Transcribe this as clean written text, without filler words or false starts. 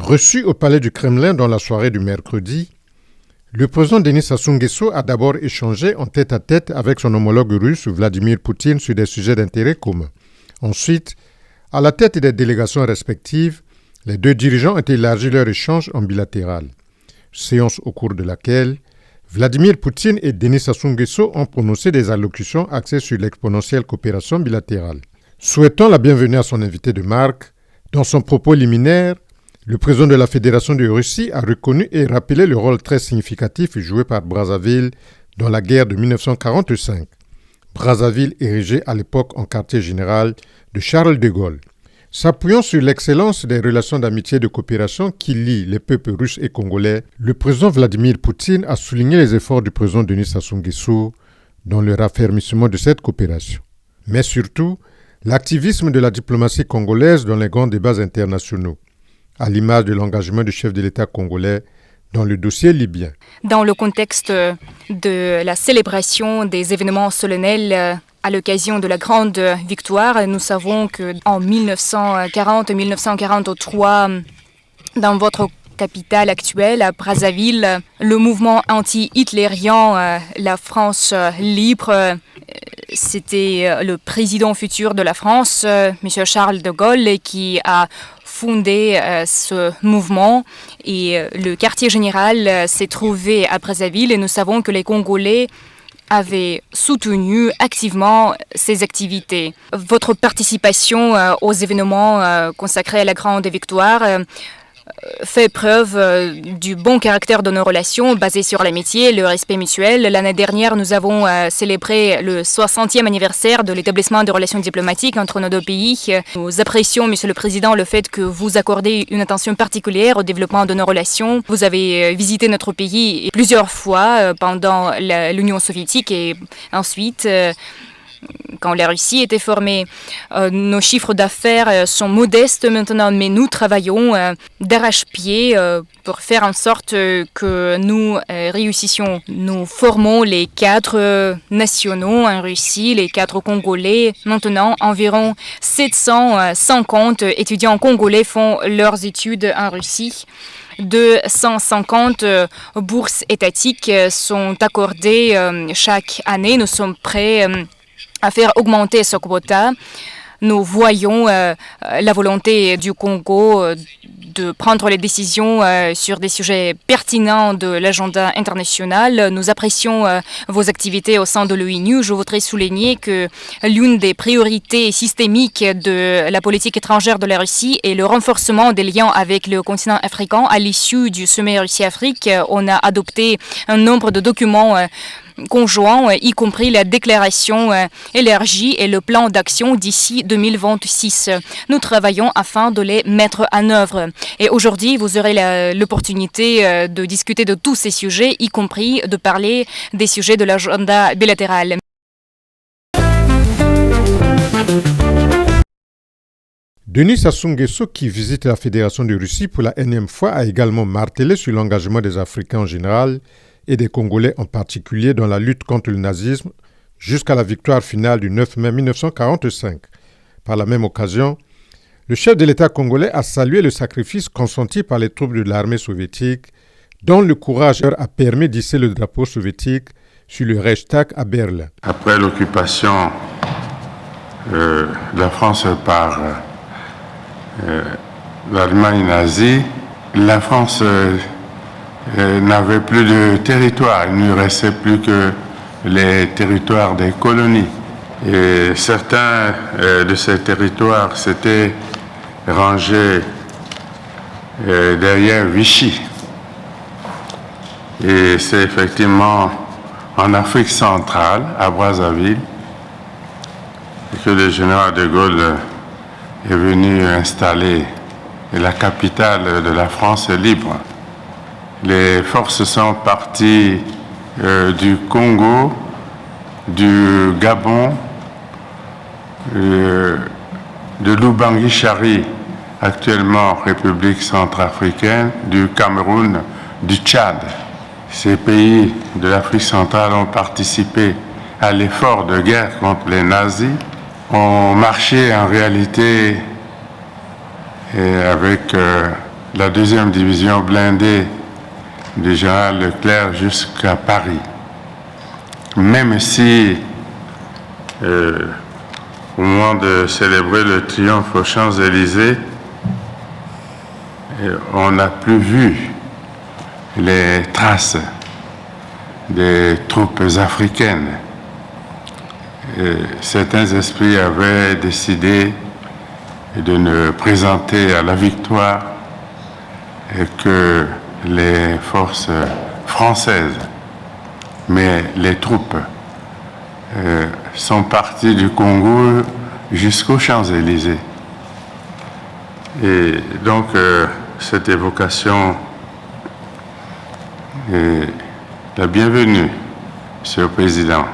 Reçu au palais du Kremlin dans la soirée du mercredi, le président Denis Sassou Nguesso a d'abord échangé en tête-à-tête avec son homologue russe Vladimir Poutine sur des sujets d'intérêt commun. Ensuite, à la tête des délégations respectives, les deux dirigeants ont élargi leur échange en bilatéral. Séance au cours de laquelle Vladimir Poutine et Denis Sassou Nguesso ont prononcé des allocutions axées sur l'exponentielle coopération bilatérale. Souhaitant la bienvenue à son invité de marque, dans son propos liminaire, le président de la Fédération de Russie a reconnu et rappelé le rôle très significatif joué par Brazzaville dans la guerre de 1945. Brazzaville érigée à l'époque en quartier général de Charles de Gaulle. S'appuyant sur l'excellence des relations d'amitié et de coopération qui lient les peuples russes et congolais, le président Vladimir Poutine a souligné les efforts du président Denis Sassou Nguesso dans le raffermissement de cette coopération. Mais surtout, l'activisme de la diplomatie congolaise dans les grands débats internationaux, à l'image de l'engagement du chef de l'État congolais dans le dossier libyen. Dans le contexte de la célébration des événements solennels à l'occasion de la grande victoire, nous savons qu'en 1940-1943, dans votre capitale actuelle, à Brazzaville, le mouvement anti-hitlérien, la France libre, c'était le président futur de la France, M. Charles de Gaulle, qui a fondé ce mouvement, et le quartier général s'est trouvé à Brazzaville, et nous savons que les Congolais avaient soutenu activement ces activités. Votre participation aux événements consacrés à la grande victoire fait preuve du bon caractère de nos relations basées sur l'amitié et le respect mutuel. L'année dernière, nous avons célébré le 60e anniversaire de l'établissement de relations diplomatiques entre nos deux pays. Nous apprécions, Monsieur le Président, le fait que vous accordez une attention particulière au développement de nos relations. Vous avez visité notre pays plusieurs fois pendant l'Union soviétique et ensuite quand la Russie était formée. Nos chiffres d'affaires sont modestes maintenant, mais nous travaillons d'arrache-pied pour faire en sorte que nous réussissions. Nous formons les cadres nationaux en Russie, les cadres congolais. Maintenant, environ 750 étudiants congolais font leurs études en Russie. 250 bourses étatiques sont accordées chaque année. Nous sommes prêts à faire augmenter ce quota. Nous voyons la volonté du Congo de prendre les décisions sur des sujets pertinents de l'agenda international. Nous apprécions vos activités au sein de l'ONU. Je voudrais souligner que l'une des priorités systémiques de la politique étrangère de la Russie est le renforcement des liens avec le continent africain. À l'issue du sommet Russie-Afrique, on a adopté un nombre de documents conjoints, y compris la déclaration élargie et le plan d'action d'ici 2026. Nous travaillons afin de les mettre en œuvre. Et aujourd'hui, vous aurez l'opportunité de discuter de tous ces sujets, y compris de parler des sujets de l'agenda bilatéral. Denis Sassou Nguesso, qui visite la Fédération de Russie pour la énième fois, a également martelé sur l'engagement des Africains en général et des Congolais en particulier dans la lutte contre le nazisme jusqu'à la victoire finale du 9 mai 1945. Par la même occasion, le chef de l'État congolais a salué le sacrifice consenti par les troupes de l'armée soviétique, dont le courage a permis d'hisser le drapeau soviétique sur le Reichstag à Berlin. Après l'occupation de la France par l'Allemagne nazie, la France n'avait plus de territoire. Il ne restait plus que les territoires des colonies. Et certains de ces territoires s'étaient rangés derrière Vichy. Et c'est effectivement en Afrique centrale, à Brazzaville, que le général de Gaulle est venu installer la capitale de la France libre. Les forces sont parties du Congo, du Gabon, de l'Oubangui-Chari, actuellement République centrafricaine, du Cameroun, du Tchad. Ces pays de l'Afrique centrale ont participé à l'effort de guerre contre les nazis, ont marché en réalité avec la deuxième division blindée du général Leclerc jusqu'à Paris. Même si, au moment de célébrer le triomphe aux Champs-Élysées, on n'a plus vu les traces des troupes africaines. Certains esprits avaient décidé de ne présenter à la victoire que les forces françaises. Mais les troupes sont parties du Congo jusqu'aux Champs-Élysées. Et donc, cette évocation est la bienvenue, Monsieur le Président.